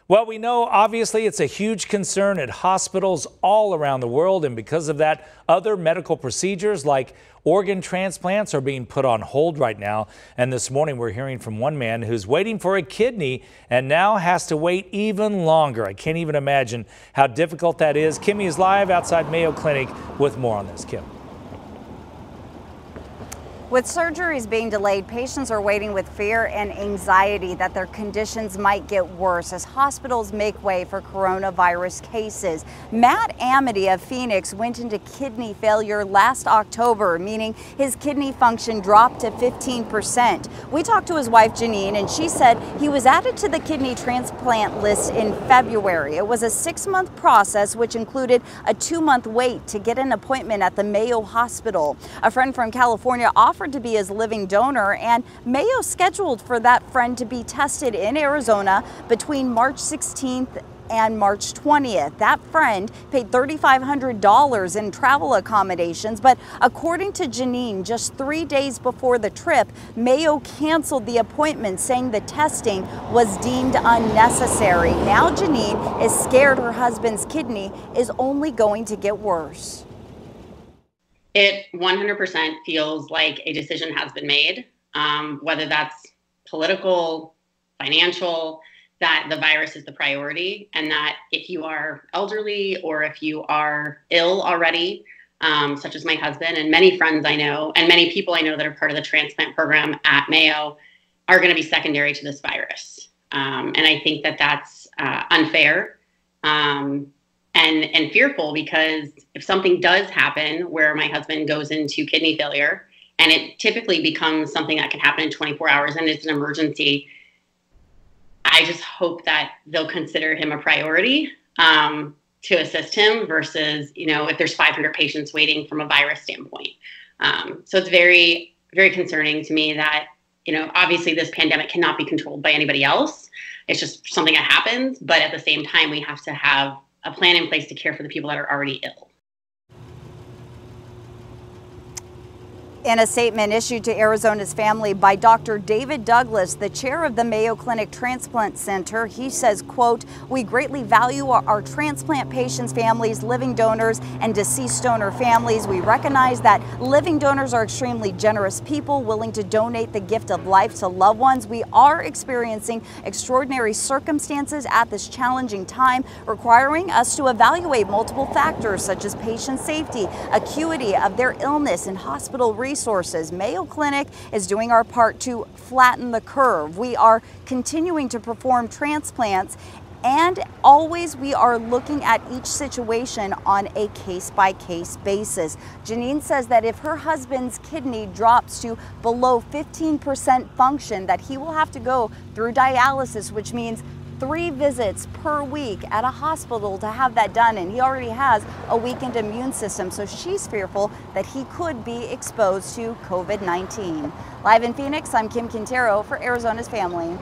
Well, we know obviously it's a huge concern at hospitals all around the world, and because of that, other medical procedures like organ transplants are being put on hold right now. And this morning we're hearing from one man who's waiting for a kidney and now has to wait even longer. I can't even imagine how difficult that is. Kimmy is live outside Mayo Clinic with more on this. Kim. With surgeries being delayed, patients are waiting with fear and anxiety that their conditions might get worse as hospitals make way for coronavirus cases. Matt Amity of Phoenix went into kidney failure last October, meaning his kidney function dropped to 15%. We talked to his wife Janine, and she said he was added to the kidney transplant list in February. It was a 6-month process, which included a 2-month wait to get an appointment at the Mayo Hospital. A friend from California offered to be his living donor, and Mayo scheduled for that friend to be tested in Arizona between March 16th and March 20th. That friend paid $3,500 in travel accommodations, but according to Janine, just 3 days before the trip, Mayo canceled the appointment, saying the testing was deemed unnecessary. Now Janine is scared her husband's kidney is only going to get worse. It 100% feels like a decision has been made, whether that's political, financial, that the virus is the priority, and that if you are elderly or if you are ill already, such as my husband and many friends I know, and many people I know that are part of the transplant program at Mayo, are going to be secondary to this virus. And I think that that's unfair. And fearful, because if something does happen where my husband goes into kidney failure, and it typically becomes something that can happen in 24 hours and it's an emergency, I just hope that they'll consider him a priority to assist him versus, if there's 500 patients waiting from a virus standpoint. So it's very, very concerning to me that, obviously this pandemic cannot be controlled by anybody else. It's just something that happens. But at the same time, we have to have a plan in place to care for the people that are already ill. In a statement issued to Arizona's family by Dr. David Douglas, the chair of the Mayo Clinic Transplant Center, he says, quote, "We greatly value our transplant patients' families, living donors, and deceased donor families. We recognize that living donors are extremely generous people willing to donate the gift of life to loved ones. We are experiencing extraordinary circumstances at this challenging time, requiring us to evaluate multiple factors such as patient safety, acuity of their illness, and hospital resources. Mayo Clinic is doing our part to flatten the curve. We are continuing to perform transplants, and always we are looking at each situation on a case-by-case basis." Janine says that if her husband's kidney drops to below 15% function, that he will have to go through dialysis, which means 3 visits per week at a hospital to have that done, and he already has a weakened immune system, so she's fearful that he could be exposed to COVID-19. Live in Phoenix, I'm Kim Quintero for Arizona's Family.